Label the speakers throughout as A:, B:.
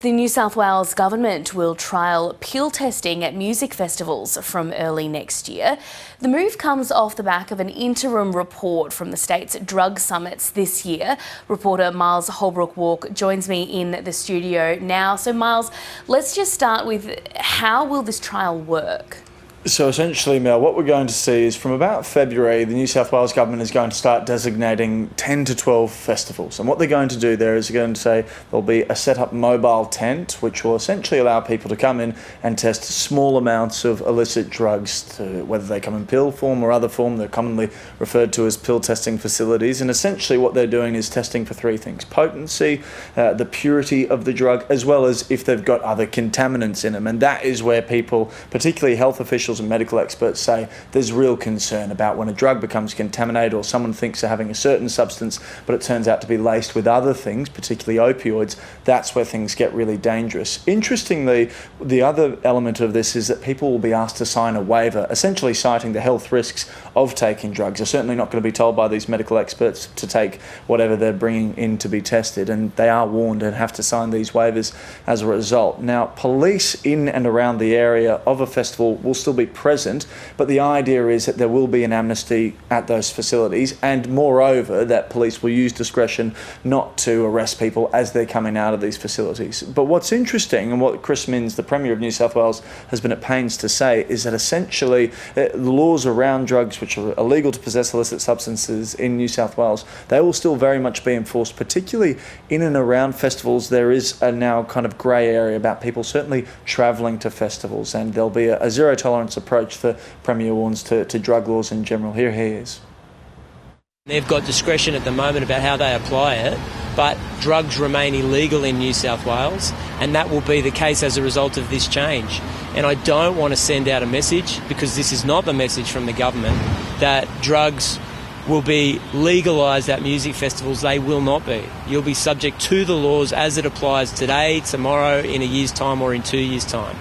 A: The New South Wales government will trial pill testing at music festivals from early next year. The move comes off the back of an interim report from the state's drug summits this year. Reporter Miles Holbrook-Walk joins me in the studio now. So Miles, let's just start with how will this trial work?
B: So essentially, Mel, what we're going to see is from about February, the New South Wales government is going to start designating 10 to 12 festivals. And what they're going to do there is they're going to say there'll be a set-up mobile tent, which will essentially allow people to come in and test small amounts of illicit drugs, whether they come in pill form or other form. They're commonly referred to as pill testing facilities. And essentially what they're doing is testing for three things: potency, the purity of the drug, as well as if they've got other contaminants in them. And that is where people, particularly health officials and medical experts, say there's real concern about when a drug becomes contaminated or someone thinks they're having a certain substance but it turns out to be laced with other things, particularly opioids. That's where things get really dangerous. Interestingly, the other element of this is that people will be asked to sign a waiver, essentially citing the health risks of taking drugs. They're certainly not going to be told by these medical experts to take whatever they're bringing in to be tested, and they are warned and have to sign these waivers as a result. Now, police in and around the area of a festival will still be present, but the idea is that there will be an amnesty at those facilities, and moreover that police will use discretion not to arrest people as they're coming out of these facilities. But what's interesting, and what Chris Minns, the Premier of New South Wales, has been at pains to say, is that essentially the laws around drugs which are illegal to possess illicit substances in New South Wales, they will still very much be enforced, particularly in and around festivals. There is a now kind of grey area about people certainly travelling to festivals, and there'll be a zero tolerance approach the Premier warns to drug laws in general. Here he is.
C: They've got discretion at the moment about how they apply it, but drugs remain illegal in New South Wales, and that will be the case as a result of this change. And I don't want to send out a message, because this is not the message from the government, that drugs will be legalised at music festivals. They will not be. You'll be subject to the laws as it applies today, tomorrow, in a year's time, or in 2 years' time.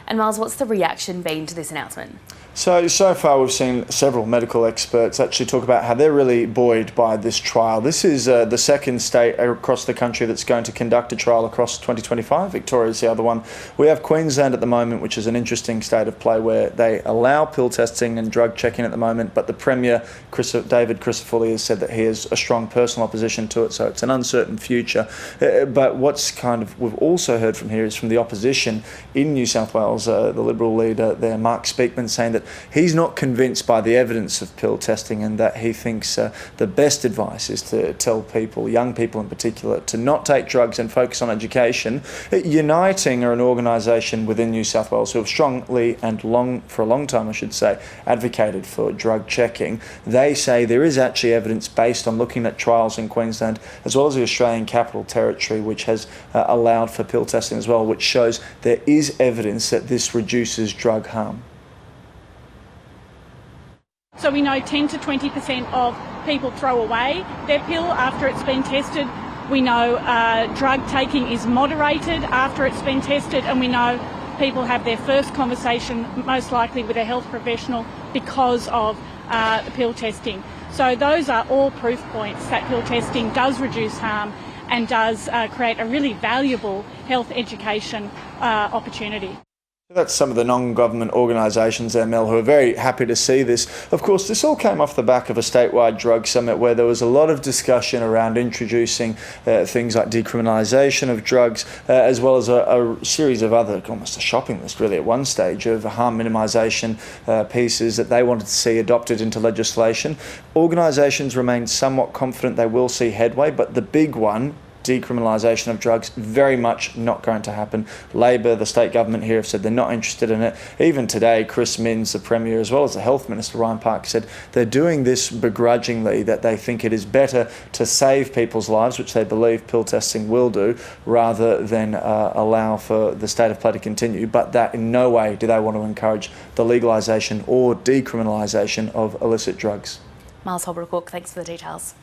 A: And Miles, what's the reaction been to this announcement?
B: So far we've seen several medical experts actually talk about how they're really buoyed by this trial. This is the second state across the country that's going to conduct a trial across 2025. Victoria's the other one. We have Queensland at the moment, which is an interesting state of play where they allow pill testing and drug checking at the moment, but the Premier, David Crisafulli, has said that he has a strong personal opposition to it, so it's an uncertain future. But what's we've also heard from here is from the opposition in New South Wales, the Liberal leader there, Mark Speakman, saying that he's not convinced by the evidence of pill testing, and that he thinks the best advice is to tell people, young people in particular, to not take drugs and focus on education. Uniting are an organisation within New South Wales who have strongly and for a long time, I should say, advocated for drug checking. They say there is actually evidence based on looking at trials in Queensland as well as the Australian Capital Territory, which has allowed for pill testing as well, which shows there is evidence that this reduces drug harm.
D: So we know 10 to 20% of people throw away their pill after it's been tested. We know drug taking is moderated after it's been tested, and we know people have their first conversation most likely with a health professional because of the pill testing. So those are all proof points that pill testing does reduce harm and does create a really valuable health education opportunity.
B: That's some of the non-government organisations there, Mel, who are very happy to see this. Of course, this all came off the back of a statewide drug summit where there was a lot of discussion around introducing things like decriminalisation of drugs, as well as a series of other, almost a shopping list really at one stage, of harm minimisation pieces that they wanted to see adopted into legislation. Organisations remain somewhat confident they will see headway, but the big one, decriminalisation of drugs, very much not going to happen. Labor, the state government here, have said they're not interested in it. Even today, Chris Minns, the Premier, as well as the Health Minister, Ryan Park, said they're doing this begrudgingly, that they think it is better to save people's lives, which they believe pill testing will do, rather than allow for the state of play to continue, but that in no way do they want to encourage the legalisation or decriminalisation of illicit drugs.
A: Miles Holbrook-Walk, thanks for the details.